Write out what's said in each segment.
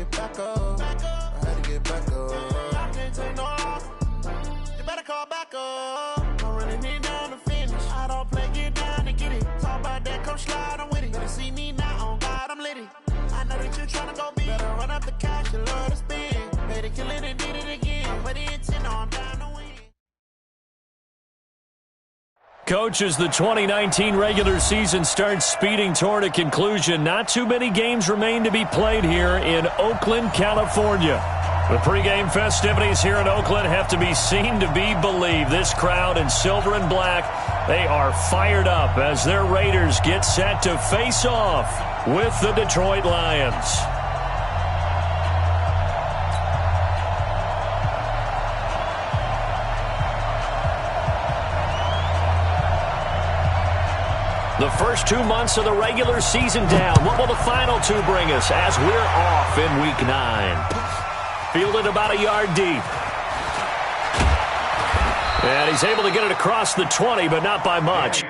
get back up. I had to get back up. I can't take no loss. You better call back up. I'm running it down to finish. I don't play, get down to get it. Talk about that, come slide, I'm with it. Better see me now, on God, I'm litty. I know that you're trying to go big. Better run up the cash, you love to spend. Better kill it and did it again. Put it in 10, I'm down to win. Coach, as the 2019 regular season starts speeding toward a conclusion, not too many games remain to be played here in Oakland, California. The pregame festivities here in Oakland have to be seen to be believed. This crowd in silver and black, they are fired up as their Raiders get set to face off with the Detroit Lions. The first 2 months of the regular season down. What will the final two bring us as we're off in Week 9? Fielded about a yard deep. And he's able to get it across the 20, but not by much.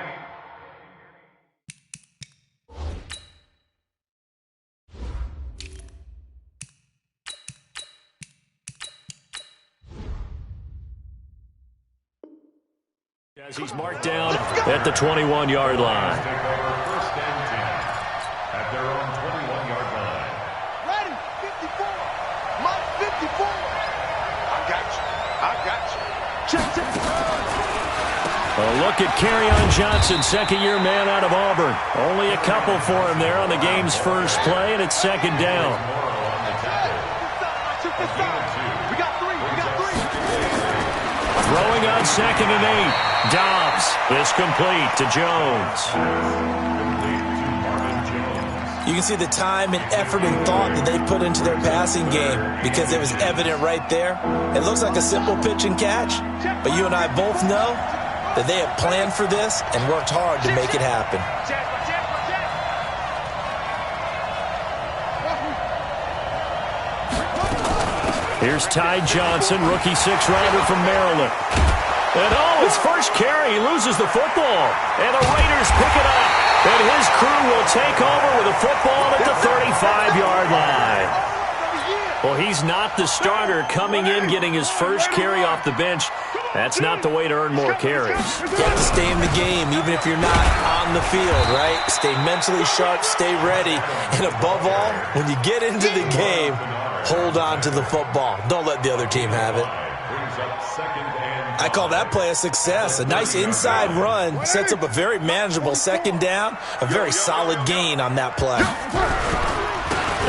As he's marked down at the 21-yard line. First and 10 at their own 21-yard line. Ready, 54. Mike, 54. I got you. Check. A look at Kerryon Johnson, second-year man out of Auburn. Only a couple for him there on the game's first play, and it's second down. We got three. Throwing on 2nd and 8. Dobbs is complete to Jones. You can see the time and effort and thought that they put into their passing game because it was evident right there. It looks like a simple pitch and catch, but you and I both know that they have planned for this and worked hard to make it happen. Here's Ty Johnson, rookie 6-rounder from Maryland. And his first carry, he loses the football. And the Raiders pick it up. And his crew will take over with a football at the 35-yard line. Well, he's not the starter coming in, getting his first carry off the bench. That's not the way to earn more carries. You have to stay in the game, even if you're not on the field, right? Stay mentally sharp, stay ready. And above all, when you get into the game, hold on to the football. Don't let the other team have it. I call that play a success. A nice inside run sets up a very manageable second down, a very solid gain on that play.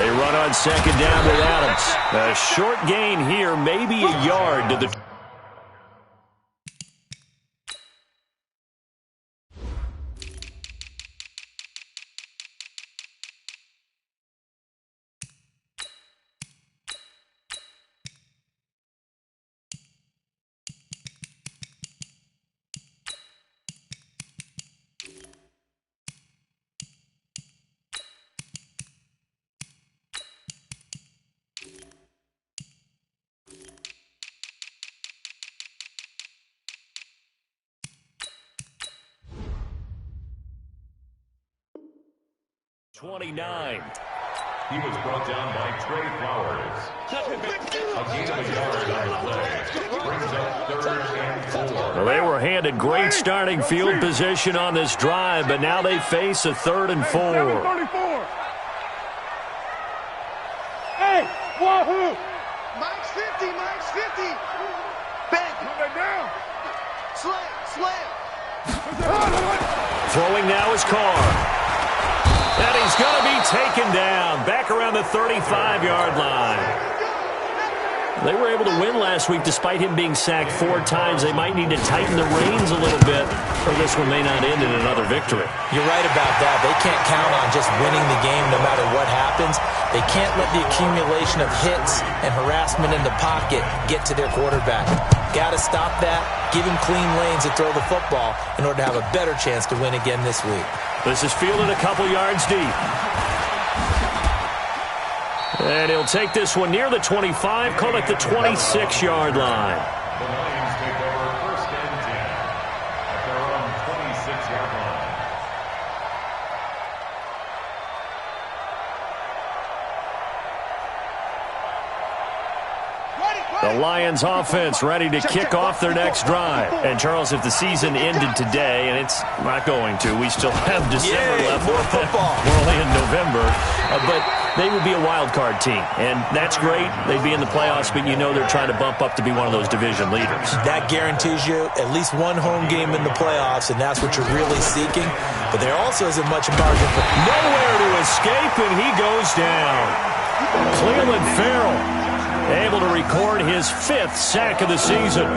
They run on second down with Adams. A short gain here, maybe a yard to the... .29. He was brought down by Trey Flowers. A gain of a yard on the play. Brings up 3rd and 4. Well, they were handed great starting field position on this drive, but now they face a 3rd and 4. Hey, wahoo! Mike's 50. Bang. Down. Slam. Throwing now is Carr. And he's going to be taken down back around the 35-yard line. They were able to win last week despite him being sacked 4 times. They might need to tighten the reins a little bit, or this one may not end in another victory. You're right about that. They can't count on just winning the game no matter what happens. They can't let the accumulation of hits and harassment in the pocket get to their quarterback. Got to stop that, give him clean lanes to throw the football in order to have a better chance to win again this week. This is fielded a couple yards deep. And he'll take this one near the 25, call it the 26-yard line. The Lions take over 1st and 10 at their own 26-yard line. The Lions offense ready to kick off their next drive. And, Charles, if the season ended today, and it's not going to, we still have December left. More football. We're only in November. But they would be a wild card team. And that's great. They'd be in the playoffs, but you know they're trying to bump up to be one of those division leaders. That guarantees you at least one home game in the playoffs, and that's what you're really seeking. But there also isn't much margin for nowhere to escape, and he goes down. Cleveland Farrell able to record his 5th sack of the season.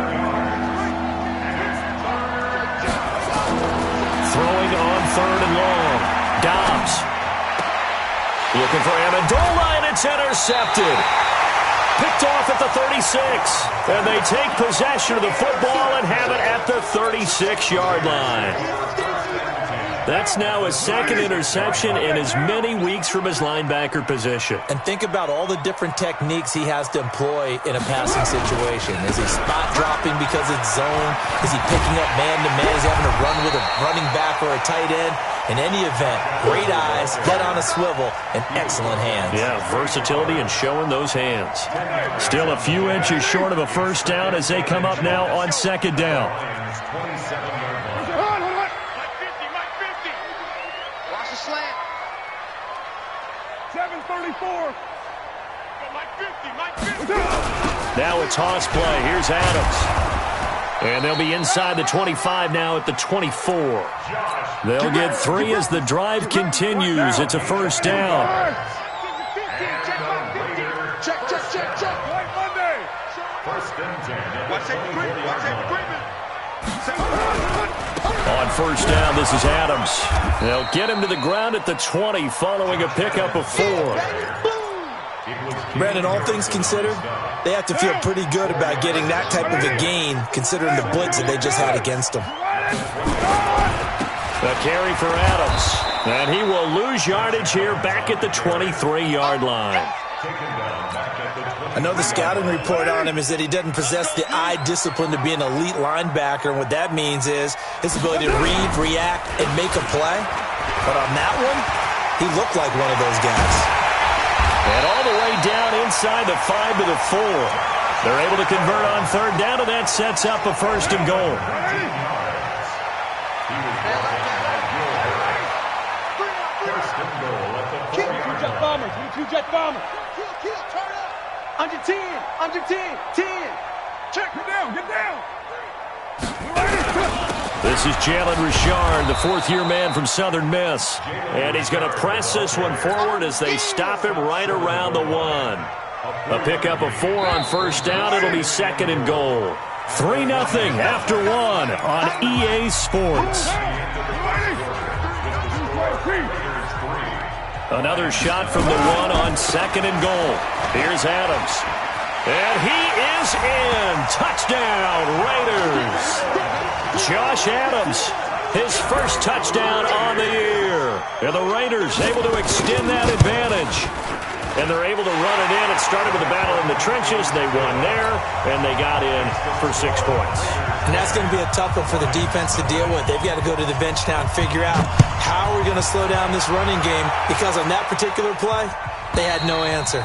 Throwing on 3rd and long. Dobbs looking for Amendola, and it's intercepted. Picked off at the 36. And they take possession of the football and have it at the 36-yard line. That's now his 2nd interception in as many weeks from his linebacker position. And think about all the different techniques he has to employ in a passing situation. Is he spot dropping because it's zone? Is he picking up man-to-man? Is he having to run with a running back or a tight end? In any event, great eyes, head on a swivel, and excellent hands. Yeah, versatility and showing those hands. Still a few inches short of a first down as they come up now on 2nd down. Watch the slant. 734. Mike 50. Now it's toss play. Here's Adams. And they'll be inside the 25 now at the 24. They'll get 3 as the drive continues. It's a first down. Check. White Monday. First and 10. Watch that equipment. On first down, this is Adams. They'll get him to the ground at the 20 following a pickup of 4. Brandon, all things considered, they have to feel pretty good about getting that type of a gain considering the blitz that they just had against them. A carry for Adams. And he will lose yardage here back at the 23-yard line. I know the scouting report on him is that he doesn't possess the eye discipline to be an elite linebacker. And what that means is his ability to read, react, and make a play. But on that one, he looked like one of those guys. And all the way down inside the 5 to the 4. They're able to convert on 3rd down, and that sets up a 1st and goal. Two jet bombers. Kill, turn up. Under 10. 10. Check, get down. This is Jalen Richard, the 4th-year man from Southern Miss. And he's going to press this one forward as they stop him right around the 1. A pickup of 4 on first down. It'll be 2nd and goal. 3-0 after 1 on EA Sports. Another shot from the 1 on 2nd and goal. Here's Adams. And he is in. Touchdown, Raiders. Josh Adams, his first touchdown on the year. And the Raiders able to extend that advantage. And they're able to run it in. It started with a battle in the trenches. They won there, and they got in for 6 points. And that's going to be a tough one for the defense to deal with. They've got to go to the bench now and figure out how are we going to slow down this running game, because on that particular play, they had no answer.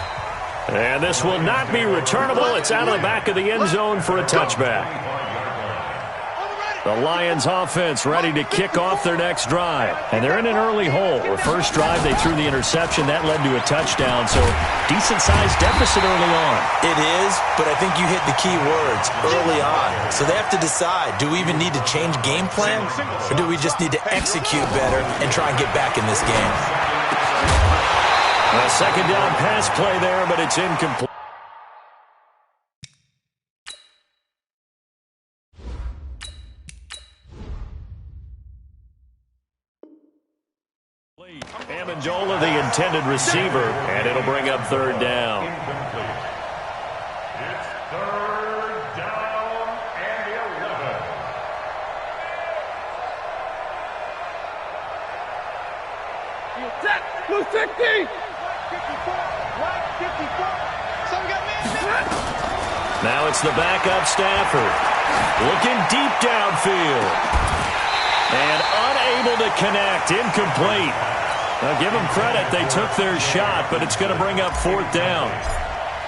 And this will not be returnable. It's out of the back of the end zone for a touchback. The Lions offense ready to kick off their next drive. And they're in an early hole. The first drive, they threw the interception. That led to a touchdown. So decent-sized deficit early on. It is, but I think you hit the key words, early on. So they have to decide, do we even need to change game plan? Or do we just need to execute better and try and get back in this game? A second down pass play there, but it's incomplete. Amendola, the intended receiver, and it'll bring up 3rd down. It's 3rd down and 11. Blue 60. Now it's the backup Stafford. Looking deep downfield. And unable to connect. Incomplete. Now give them credit. They took their shot, but it's going to bring up 4th down.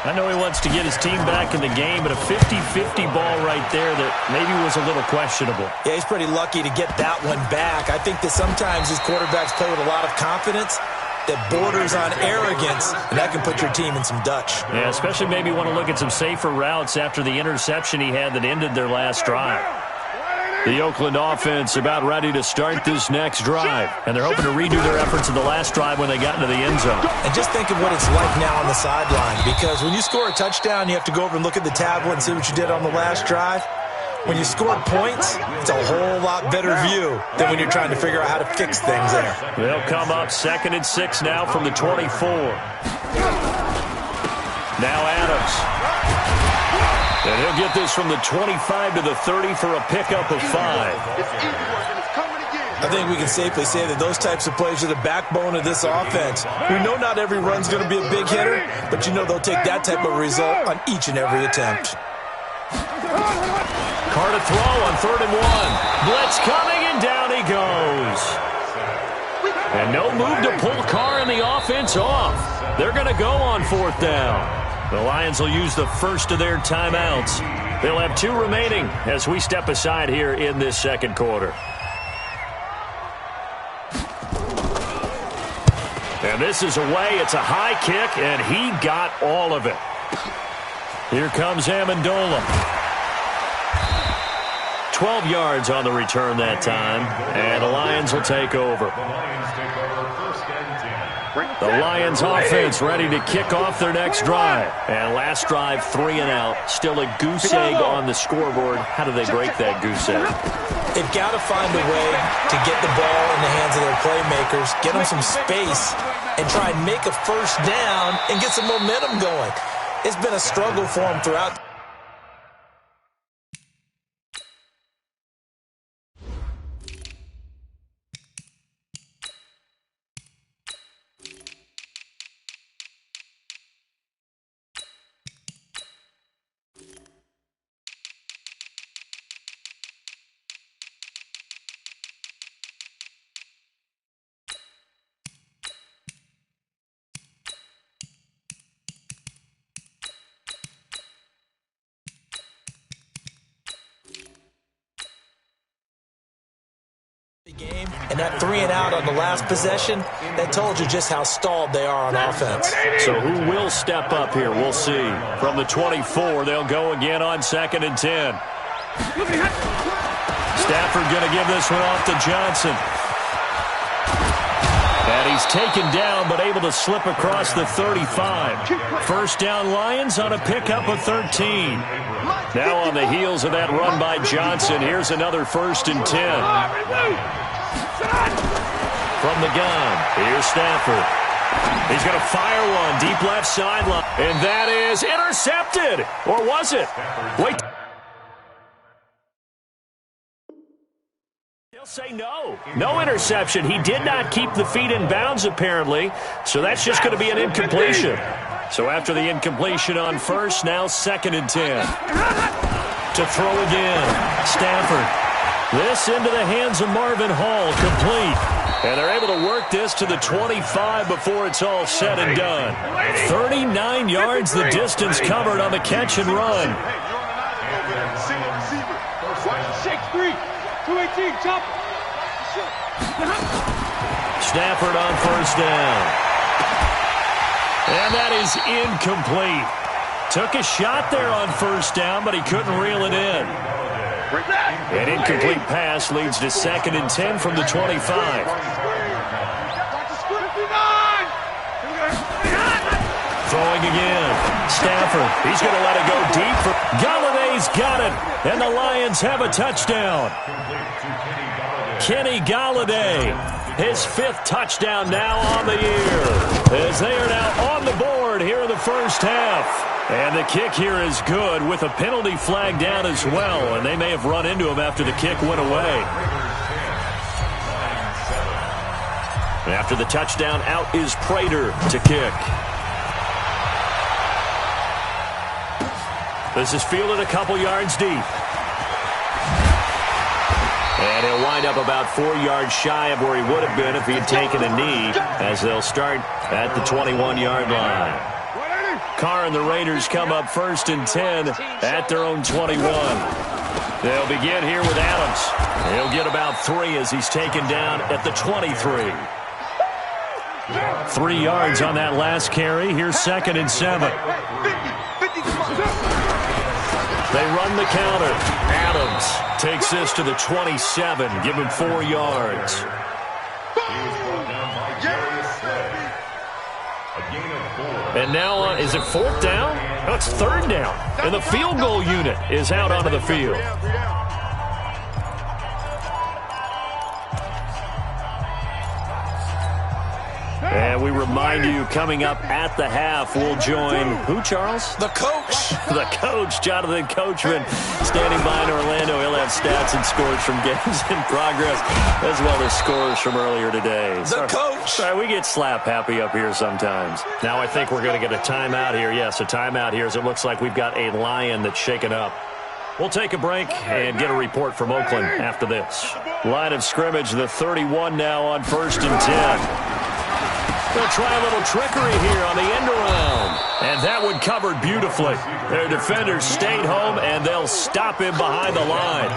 I know he wants to get his team back in the game, but a 50-50 ball right there that maybe was a little questionable. Yeah, he's pretty lucky to get that one back. I think that sometimes these quarterbacks play with a lot of confidence that borders on arrogance, and that can put your team in some Dutch. Yeah, especially maybe want to look at some safer routes after the interception he had that ended their last drive. The Oakland offense about ready to start this next drive, and they're hoping to redo their efforts in the last drive when they got into the end zone. And just think of what it's like now on the sideline, because when you score a touchdown, you have to go over and look at the tablet and see what you did on the last drive. When you scored points, it's a whole lot better view than when you're trying to figure out how to fix things there. They'll come up 2nd and 6 now from the 24. Now Adams. And he'll get this from the 25 to the 30 for a pickup of 5. I think we can safely say that those types of plays are the backbone of this offense. We know not every run's going to be a big hitter, but you know they'll take that type of result on each and every attempt. Carr to throw on 3rd and 1. Blitz coming, and down he goes. And no move to pull Carr and the offense off. They're going to go on 4th down. The Lions will use the first of their timeouts. They'll have 2 remaining as we step aside here in this second quarter. And this is away. It's a high kick, and he got all of it. Here comes Amendola. 12 yards on the return that time, and the Lions will take over. The Lions offense ready to kick off their next drive. And last drive, 3 and out. Still a goose egg on the scoreboard. How do they break that goose egg? They've got to find a way to get the ball in the hands of their playmakers, get them some space, and try and make a first down and get some momentum going. It's been a struggle for them throughout. Game, and that 3 and out on the last possession, that told you just how stalled they are on offense. So who will step up here? We'll see. From the 24, they'll go again on 2nd and 10. Stafford going to give this one off to Johnson. And he's taken down, but able to slip across the 35. First down Lions on a pickup of 13. Now on the heels of that run by Johnson, here's another 1st and 10. From the gun, here's Stafford. He's going to fire one deep left sideline. And that is intercepted. Or was it? Wait. They'll say no. No interception. He did not keep the feet in bounds, apparently. So that's just going to be an incompletion. So after the incompletion on 1st, now 2nd and 10. To throw again. Stafford. This into the hands of Marvin Hall, complete. And they're able to work this to the 25 before it's all said and done. 39 yards the distance covered on the catch and run. Stafford on 1st down. And that is incomplete. Took a shot there on 1st down, but he couldn't reel it in. An incomplete pass leads to 2nd and 10 from the 25. Throwing again. Stafford. He's going to let it go deep. Galladay's got it. And the Lions have a touchdown. Kenny Galladay. His 5th touchdown now on the year. As they are now on the board here in the first half. And the kick here is good with a penalty flag down as well. And they may have run into him after the kick went away. After the touchdown, out is Prater to kick. This is fielded a couple yards deep. And he'll wind up about 4 yards shy of where he would have been if he had taken a knee, as they'll start at the 21-yard line. Carr and the Raiders come up 1st and 10 at their own 21. They'll begin here with Adams. He'll get about 3 as he's taken down at the 23. 3 yards on that last carry. Here's 2nd and 7. They run the counter. Adams takes this to the 27. Give him 4 yards. And now, is it 4th down? No, it's 3rd down. And the field goal unit is out onto the field. And we remind you, coming up at the half, we'll join who, Charles? The coach. The coach, Jonathan Coachman, standing by in Orlando. He'll have stats and scores from games in progress, as well as scores from earlier today. The coach. Sorry, we get slap happy up here sometimes. Now I think we're going to get a timeout here. Yes, a timeout here, as it looks like we've got a Lion that's shaken up. We'll take a break and get a report from Oakland after this. Line of scrimmage, the 31 now on 1st and 10. They'll try a little trickery here on the end around. And that one covered beautifully. Their defenders stayed home, and they'll stop him behind the line.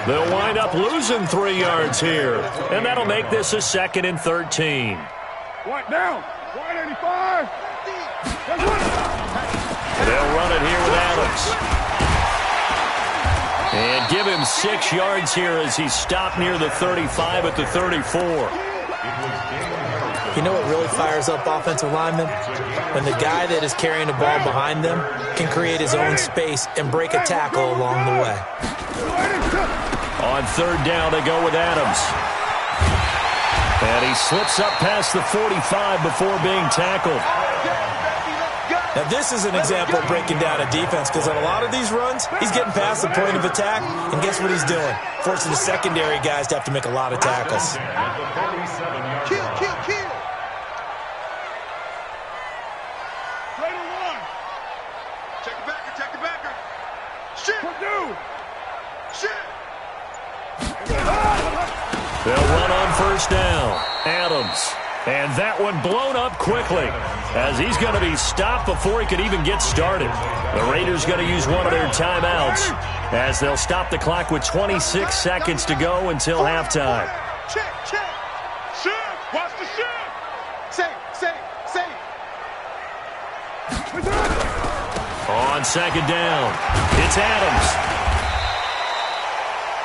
They'll wind up losing 3 yards here. And that'll make this a 2nd and 13. One down. 185. They'll run it here with Adams. And give him 6 yards here as he's stopped near the 35 at the 34. You know what really fires up offensive linemen? When the guy that is carrying the ball behind them can create his own space and break a tackle along the way. On 3rd down, they go with Adams. And he slips up past the 45 before being tackled. Now, this is an example of breaking down a defense, because on a lot of these runs, he's getting past the point of attack, and guess what he's doing? Forcing the secondary guys to have to make a lot of tackles. Kill. Check the backer. Shit. They'll run on 1st down. Adams. And that one blown up quickly as he's going to be stopped before he could even get started. The Raiders going to use one of their timeouts as they'll stop the clock with 26 seconds to go until halftime. Check. Watch the shit. Say. On 2nd down, it's Adams.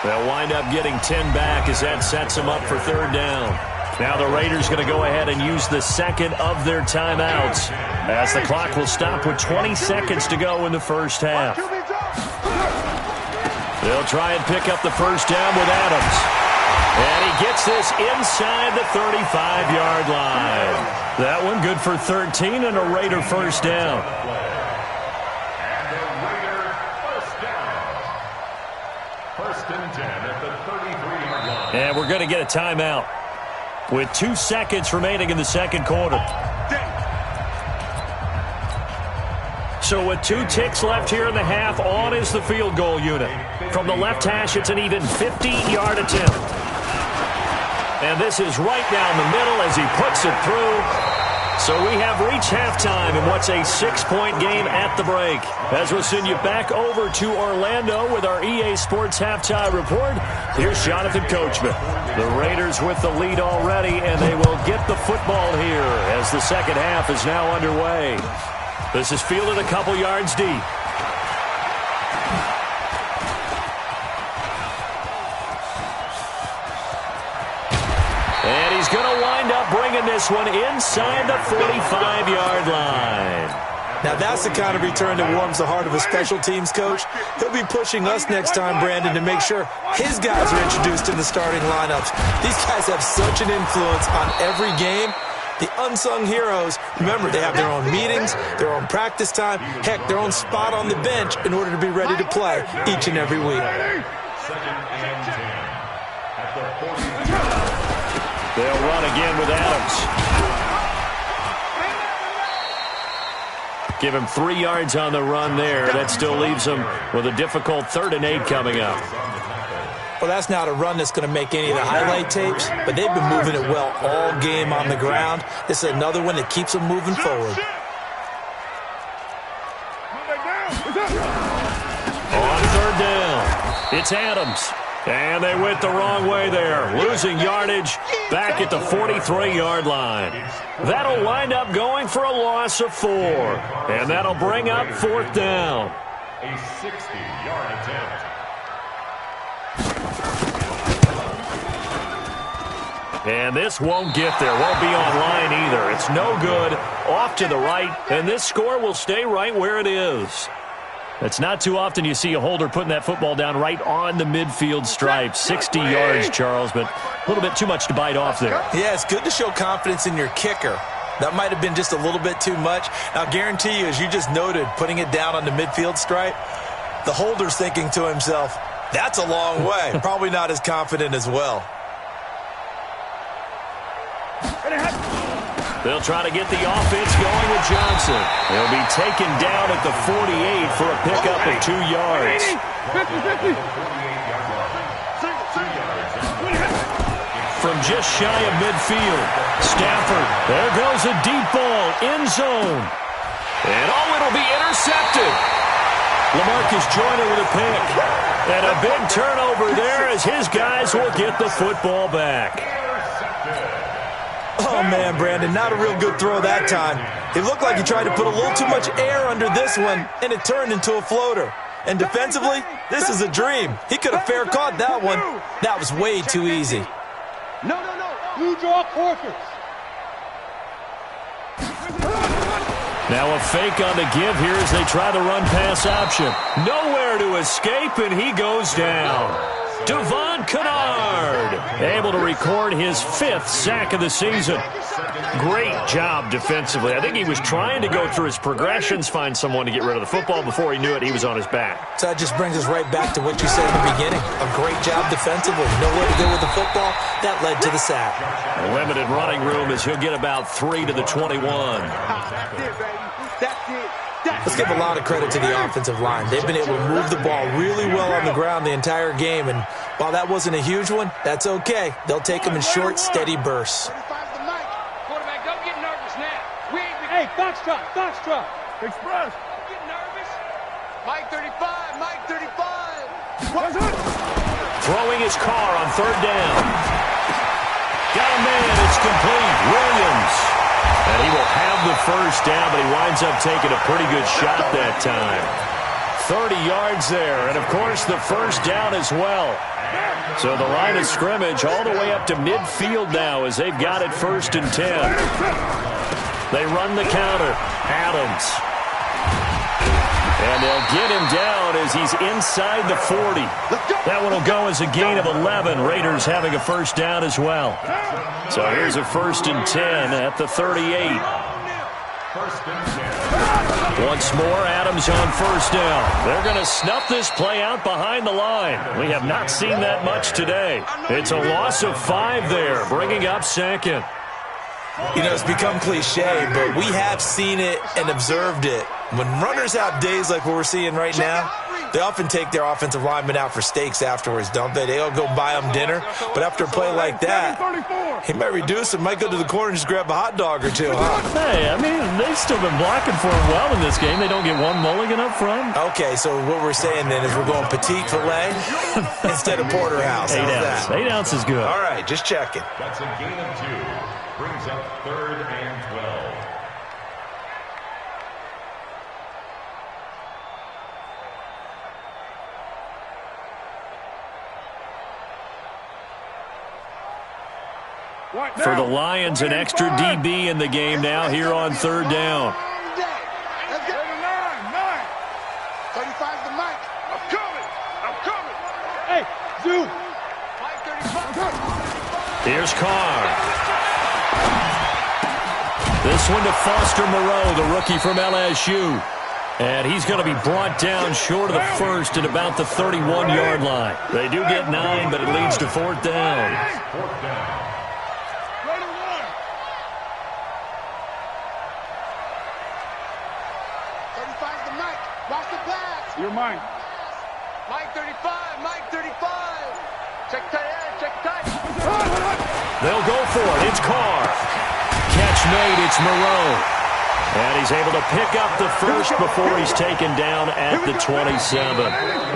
They'll wind up getting 10 back as that sets them up for 3rd down. Now the Raiders going to go ahead and use the 2nd of their timeouts as the clock will stop with 20 seconds to go in the 1st half. They'll try and pick up the 1st down with Adams. And he gets this inside the 35-yard line. That one good for 13 and a Raider 1st down. And we're going to get a timeout with 2 seconds remaining in the 2nd quarter. So with 2 ticks left here in the half, on is the field goal unit. From the left hash, it's an even 50-yard attempt. And this is right down the middle as he puts it through. So we have reached halftime in what's a 6-point game at the break. As we'll send you back over to Orlando with our EA Sports Halftime Report, here's Jonathan Coachman. The Raiders with the lead already, and they will get the football here as the 2nd half is now underway. This is fielded a couple yards deep. And he's going to wind up bringing this one inside the 45-yard line. Now, that's the kind of return that warms the heart of a special teams coach. He'll be pushing us next time, Brandon, to make sure his guys are introduced in the starting lineups. These guys have such an influence on every game. The unsung heroes, remember, they have their own meetings, their own practice time, heck, their own spot on the bench in order to be ready to play each and every week. They'll run again with Adams. Give him 3 yards on the run there. That still leaves him with a difficult 3rd and 8 coming up. Well, that's not a run that's going to make any of the highlight tapes, but they've been moving it well all game on the ground. This is another one that keeps them moving forward. On third down, it's Adams. And they went the wrong way there, losing yardage back at the 43-yard line. That'll wind up going for a loss of 4. And that'll bring up fourth down. A 60-yard attempt. And this won't get there, won't be on line either. It's no good, off to the right, and this score will stay right where it is. It's not too often you see a holder putting that football down right on the midfield stripe. 60 yards, Charles, but a little bit too much to bite off there. Yeah, it's good to show confidence in your kicker. That might have been just a little bit too much. I'll guarantee you, as you just noted, putting it down on the midfield stripe, the holder's thinking to himself, that's a long way. Probably not as confident as well. They'll try to get the offense going with Johnson. He'll be taken down at the 48 for a pickup of 2 yards. 50-50. From just shy of midfield, Stafford, there goes a deep ball, end zone. And it'll be intercepted. LaMarcus Joyner with a pick. And a big turnover there as his guys will get the football back. Oh, man, Brandon, not a real good throw that time. It looked like he tried to put a little too much air under this one, and it turned into a floater. And defensively, this is a dream. He could have fair caught that one. That was way too easy. No. Blue draw quarters. Now a fake on the give here as they try the run-pass option. Nowhere to escape, and he goes down. Devon Kennard able to record his 5th sack of the season. Great job defensively. I think he was trying to go through his progressions, find someone to get rid of the football. Before he knew it, he was on his back. So that just brings us right back to what you said in the beginning. A great job defensively. Nowhere to go with the football. That led to the sack. A limited running room as he'll get about 3 to the 21. That's it, baby. That's it. Let's give a lot of credit to the offensive line. They've been able to move the ball really well on the ground the entire game, and while that wasn't a huge one, that's okay. They'll take them in short, steady bursts. Quarterback, don't get nervous now. Hey, Foxtrot. Express. Don't get nervous. Mike 35. What's up? Throwing his car on third down. Got a man. It's complete. Williams. And he will have the first down, but he winds up taking a pretty good shot that time. 30 yards there, and of course the first down as well. So the line of scrimmage all the way up to midfield now as they've got it 1st and 10. They run the counter. Adams. And they'll get him down as he's inside the 40. That one will go as a gain of 11. Raiders having a first down as well. So here's a 1st and 10 at the 38. Once more, Adams on first down. They're going to snuff this play out behind the line. We have not seen that much today. It's a loss of 5 there, bringing up 2nd. You know, it's become cliche, but we have seen it and observed it. When runners have days like what we're seeing right now, they often take their offensive linemen out for steaks afterwards, don't they? They'll go buy them dinner, but after a play like that, he might reduce it, might go to the corner and just grab a hot dog or two, huh? Hey, I mean, they've still been blocking for him well in this game. They don't get one mulligan up front. Okay, so what we're saying then is we're going petite filet instead of porterhouse. 8 ounce. 8 ounce is good. All right, just checking. That's a gain of 2. Brings up 3rd and 12. For the Lions, an extra DB in the game now here on 3rd down. Let's get 9. 35's the mic. I'm coming. Hey, Zoo. Mike 35. Here's Carr. This one to Foster Moreau, the rookie from LSU. And he's going to be brought down short of the 1st at about the 31-yard line. They do get 9, but it leads to 4th down. 4th down. 35's the mic. Watch the pass. You're mine. Mike 35. Check tight. They'll go for it. It's Carr. Catch made. It's Moreau. And he's able to pick up the first before he's taken down at the 27.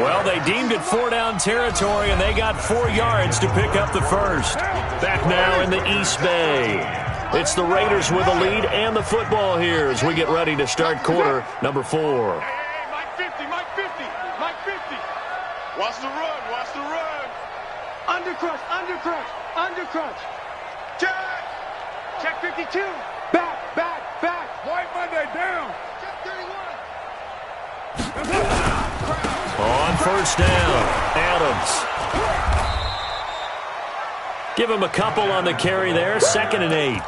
Well, they deemed it 4-down territory, and they got 4 yards to pick up the first. Back now in the East Bay. It's the Raiders with the lead and the football here as we get ready to start quarter number 4. Hey, Mike 50, Mike 50, Mike 50. Watch the run, watch the run. Undercrunch, undercrunch, undercrunch. Check. Check 52. Back, back, back. White Monday down. Check 31. On first down, Adams. Give him a couple on the carry there. 2nd and 8.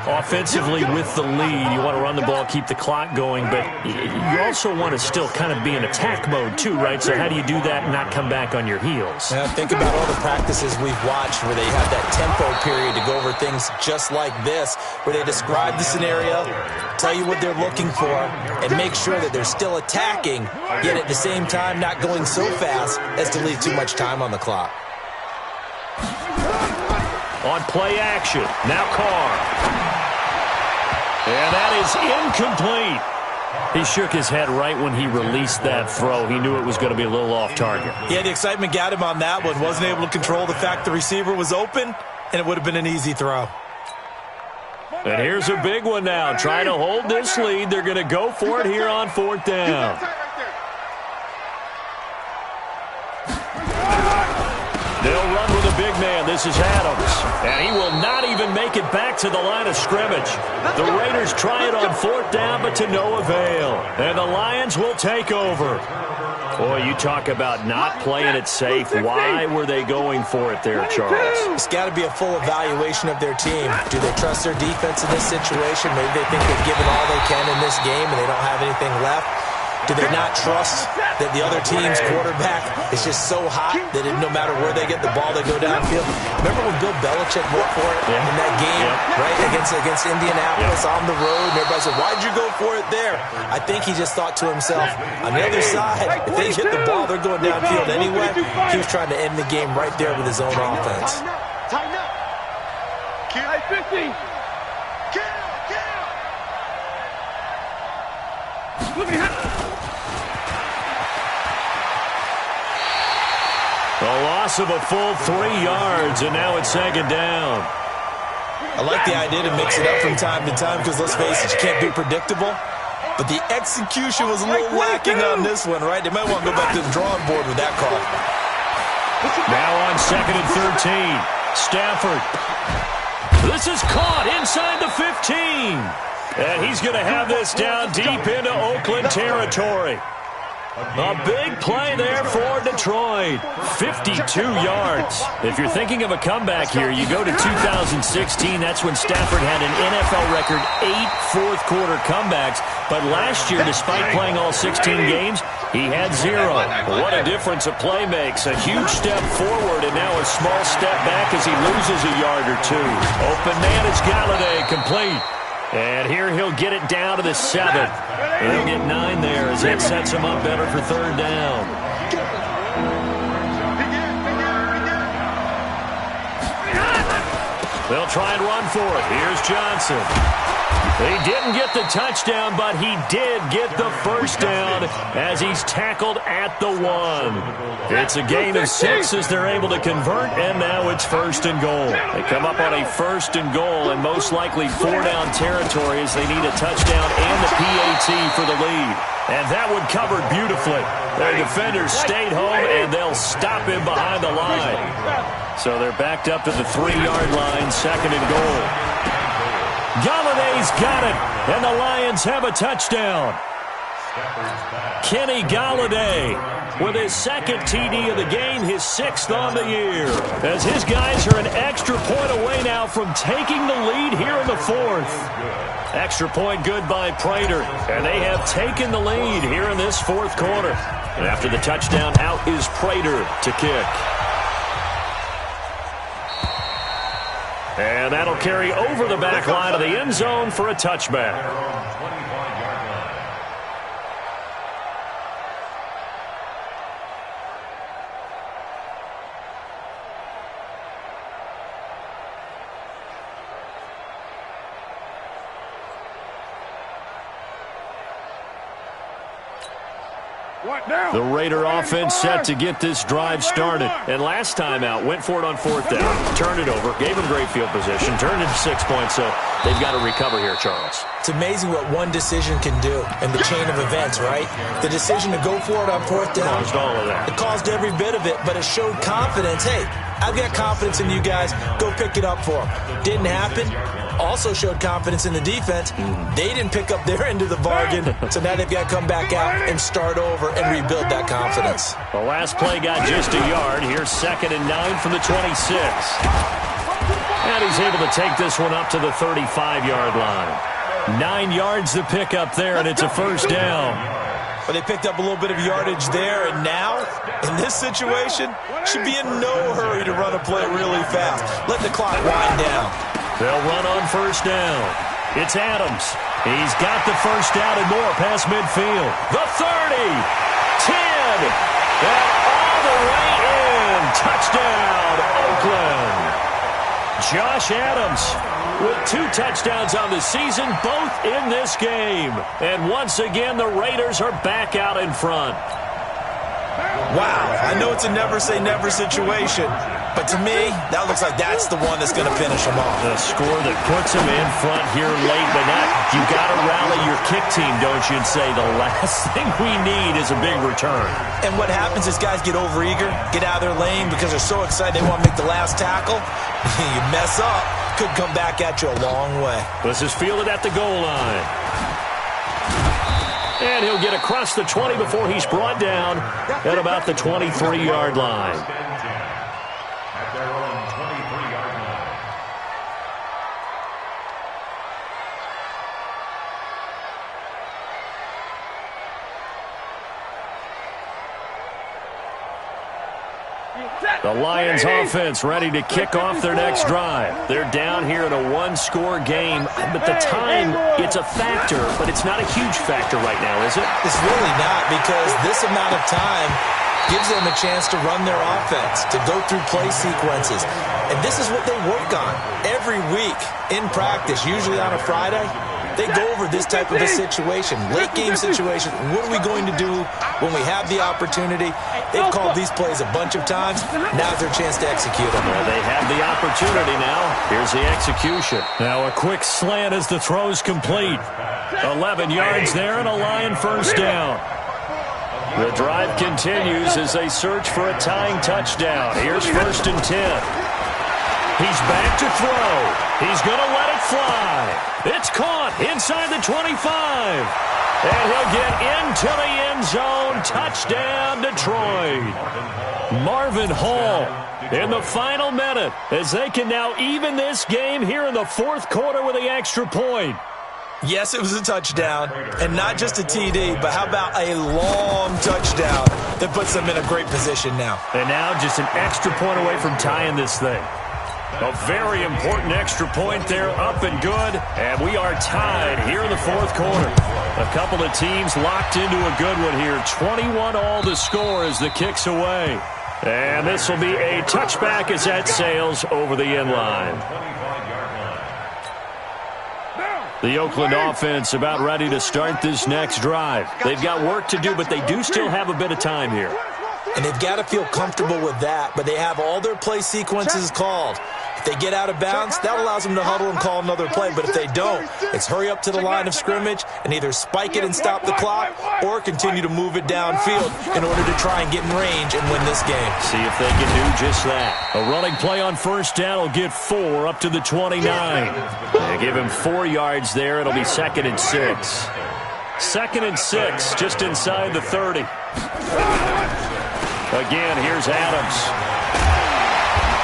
Offensively with the lead, you want to run the ball, keep the clock going, but you also want to still kind of be in attack mode too, right? So how do you do that and not come back on your heels? Yeah, think about all the practices we've watched where they have that tempo period to go over things just like this, where they describe the scenario, tell you what they're looking for, and make sure that they're still attacking, yet at the same time not going so fast as to leave too much time on the clock. On play action, now Carr. And that is incomplete. He shook his head right when he released that throw. He knew it was going to be a little off target. Yeah, the excitement got him on that one. Wasn't able to control the fact the receiver was open, and it would have been an easy throw. And here's a big one now. Trying to hold this lead. They're going to go for it here on 4th down. They'll run with a big man. This is Adams. And he will not even make it back to the line of scrimmage. The Raiders try it on 4th down, but to no avail. And the Lions will take over. Boy, you talk about not playing it safe. Why were they going for it there, Charles? It's got to be a full evaluation of their team. Do they trust their defense in this situation? Maybe they think they've given all they can in this game and they don't have anything left. Do they not trust that the other team's quarterback is just so hot that no matter where they get the ball, they go downfield? Remember when Bill Belichick went for it in that game, right, against Indianapolis on the road, and everybody said, why'd you go for it there? I think he just thought to himself, on the other side, if they get the ball, they're going downfield anyway. He was trying to end the game right there with his own offense. Tighten up. Kill 50. Kill. Look at him. A loss of a full 3 yards, and now it's 2nd down. I like the idea to mix it up from time to time because, let's face it, you can't be predictable. But the execution was a little lacking on this one, right? They might want to go back to the drawing board with that call. Now on 2nd and 13. Stafford. This is caught inside the 15. And he's going to have this down deep into Oakland territory. A big play there for Detroit. 52 yards. If you're thinking of a comeback here, you go to 2016. That's when Stafford had an NFL record 8 fourth-quarter comebacks. But last year, despite playing all 16 games, he had 0. What a difference a play makes. A huge step forward and now a small step back as he loses a yard or 2. Open man is Galladay, complete. And here he'll get it down to the 7th. He'll get 9 there as that sets him up better for 3rd down. They'll try and run for it. Here's Johnson. He didn't get the touchdown, but he did get the first down as he's tackled at the 1. It's a gain of 6 as they're able to convert, and now it's 1st and goal. They come up on a 1st and goal, and most likely 4-down territory as they need a touchdown and the PAT for the lead. And that one covered beautifully. Their defenders stayed home, and they'll stop him behind the line. So they're backed up to the 3-yard line, 2nd and goal. Galladay's got it, and the Lions have a touchdown. Kenny Galladay with his 2nd TD of the game, his 6th on the year. As his guys are an extra point away now from taking the lead here in the 4th. Extra point good by Prater, and they have taken the lead here in this 4th quarter. And after the touchdown, out is Prater to kick. And that'll carry over the back line of the end zone for a touchback. The Raider offense set to get this drive started. And last time out, went for it on 4th down, turned it over, gave them great field position, turned it to 6 points, so they've got to recover here, Charles. It's amazing what one decision can do in the chain of events, right? The decision to go for it on 4th down. Caused all of that. It caused every bit of it, but it showed confidence. Hey, I've got confidence in you guys. Go pick it up for them. Didn't happen. Also showed confidence in the defense. They didn't pick up their end of the bargain, so now they've got to come back out and start over and rebuild that confidence. The last play got just a yard. Here's 2nd and 9 from the 26. And he's able to take this one up to the 35-yard line. 9 yards to pick up there, and it's a 1st down. But they picked up a little bit of yardage there, and now, in this situation, should be in no hurry to run a play really fast. Let the clock wind down. They'll run on 1st down. It's Adams. He's got the 1st down and more past midfield. The 30, 10, and all the way in. Touchdown, Oakland. Josh Adams with 2 touchdowns on the season, both in this game. And once again, the Raiders are back out in front. Wow, I know it's a never-say-never situation, but to me, that looks like that's the one that's going to finish them off. The score that puts them in front here late, but not, you got to rally your kick team, don't you, and say the last thing we need is a big return. And what happens is guys get overeager, get out of their lane because they're so excited they want to make the last tackle. You mess up, could come back at you a long way. This is fielded at the goal line. And he'll get across the 20 before he's brought down at about the 23-yard line. At their own 23-yard line. The Lions offense ready to kick off their next drive. They're down here in a 1-score game. But the time, it's a factor, but it's not a huge factor right now, is it? It's really not, because this amount of time gives them a chance to run their offense, to go through play sequences. And this is what they work on every week in practice, usually on a Friday. They go over this type of a situation, late game situation. What are we going to do when we have the opportunity? They've called these plays a bunch of times. Now's their chance to execute them. Well, they have the opportunity now. Here's the execution. Now a quick slant as the throw's complete. 11 yards there and a Lion 1st down. The drive continues as they search for a tying touchdown. Here's 1st and 10. He's back to throw. He's going to let it fly. It's caught inside the 25. And he'll get into the end zone. Touchdown, Detroit. Marvin Hall in the final minute as they can now even this game here in the 4th quarter with the extra point. Yes, it was a touchdown, and not just a TD, but how about a long touchdown that puts them in a great position now. And now just an extra point away from tying this thing. A very important extra point there, up and good. And we are tied here in the 4th quarter. A couple of teams locked into a good one here. 21-all the score as the kick's away. And this will be a touchback as that sails over the end line. The Oakland offense about ready to start this next drive. They've got work to do, but they do still have a bit of time here. And they've got to feel comfortable with that, but they have all their play sequences called. If they get out of bounds, that allows them to huddle and call another play. But if they don't, it's hurry up to the line of scrimmage and either spike it and stop the clock or continue to move it downfield in order to try and get in range and win this game. See if they can do just that. A running play on 1st down will get 4 up to the 29. They give him 4 yards there. It'll be 2nd and 6. 2nd and 6 just inside the 30. Again, here's Adams.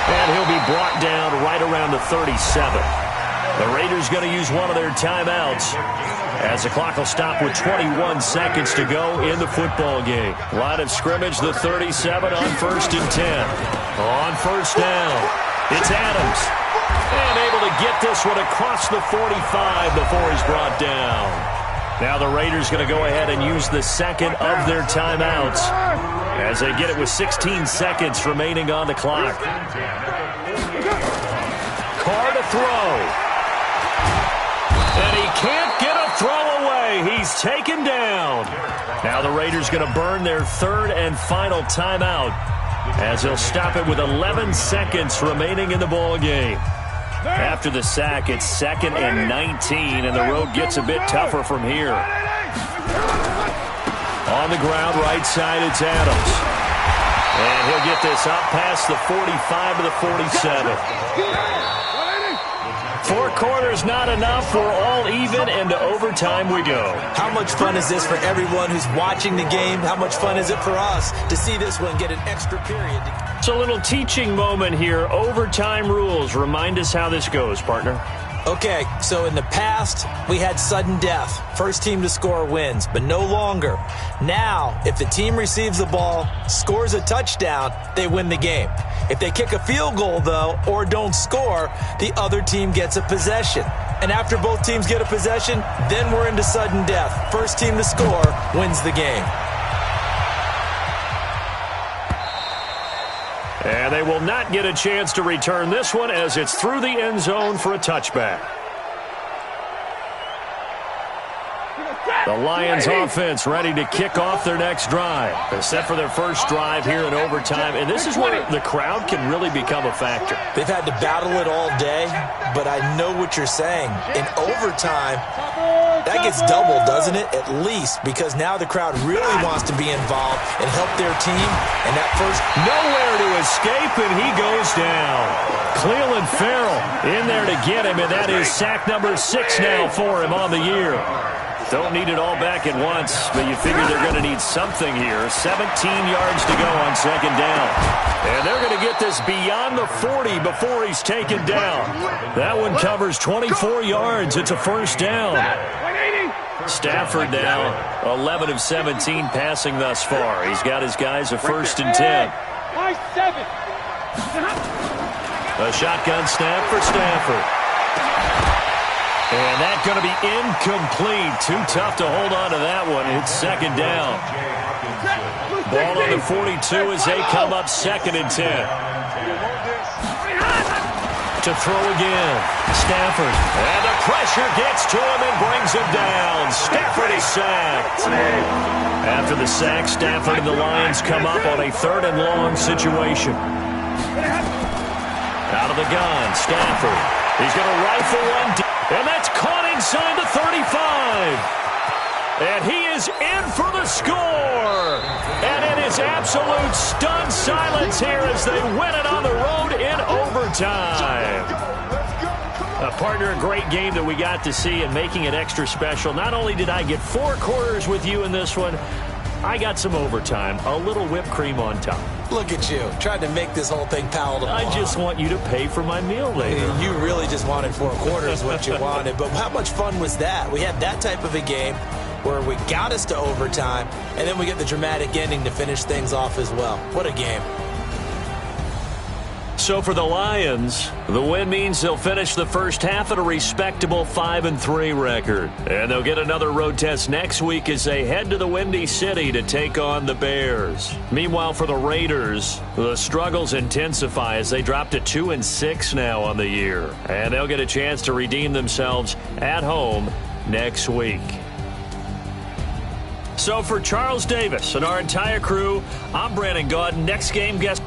And he'll be brought down right around the 37. The Raiders going to use one of their timeouts as the clock will stop with 21 seconds to go in the football game. Line of scrimmage, the 37 on 1st and 10. On 1st down, it's Adams. And able to get this one across the 45 before he's brought down. Now the Raiders going to go ahead and use the second of their timeouts as they get it with 16 seconds remaining on the clock. Carr to throw. And he can't get a throw away. He's taken down. Now the Raiders going to burn their third and final timeout as they'll stop it with 11 seconds remaining in the ball game. After the sack, it's 2nd and 19, and the road gets a bit tougher from here. On the ground, right side, it's Adams. And he'll get this up past the 45 to the 47. 4 quarters not enough. We're all even, and to overtime we go. How much fun is this for everyone who's watching the game? How much fun is it for us to see this one get an extra period? It's a little teaching moment here. Overtime rules. Remind us how this goes, partner. Okay, so in the past, we had sudden death. First team to score wins, but no longer. Now, if the team receives the ball, scores a touchdown, they win the game. If they kick a field goal, though, or don't score, the other team gets a possession. And after both teams get a possession, then we're into sudden death. First team to score wins the game. And they will not get a chance to return this one as it's through the end zone for a touchback. The Lions offense ready to kick off their next drive. They're set for their first drive here in overtime, and this is where the crowd can really become a factor. They've had to battle it all day, but I know what you're saying. In overtime, that gets doubled, doesn't it? At least, because now the crowd really wants to be involved and help their team. And that first... Nowhere to escape, and he goes down. Cleveland Farrell in there to get him, and that is sack number 6 now for him on the year. Don't need it all back at once, but you figure they're going to need something here. 17 yards to go on second down. And they're going to get this beyond the 40 before he's taken down. That one covers 24 yards. It's a first down. Stafford now 11 of 17 passing thus far. He's got his guys a 1st and 10. A shotgun snap for Stafford. And that's going to be incomplete. Too tough to hold on to that one. It's second down. Ball on the 42 as they come up 2nd and 10. To throw again. Stafford. And the pressure gets to him and brings him down. Stafford is sacked. After the sack, Stafford and the Lions come up on a 3rd and long situation. Out of the gun, Stafford. He's going to rifle one deep. And that's caught inside the 35. And he is in for the score. And it is absolute stunned silence here as they win it on the road in overtime. A partner, a great game that we got to see and making it extra special. Not only did I get 4 quarters with you in this one, I got some overtime, a little whipped cream on top. Look at you, trying to make this whole thing palatable. I just want you to pay for my meal later. You really just wanted 4 quarters what you wanted, but how much fun was that? We had that type of a game where we got us to overtime, and then we get the dramatic ending to finish things off as well. What a game. So for the Lions, the win means they'll finish the first half at a respectable 5-3 record. And they'll get another road test next week as they head to the Windy City to take on the Bears. Meanwhile, for the Raiders, the struggles intensify as they drop to 2-6 now on the year. And they'll get a chance to redeem themselves at home next week. So for Charles Davis and our entire crew, I'm Brandon Gaudin. Next game guest...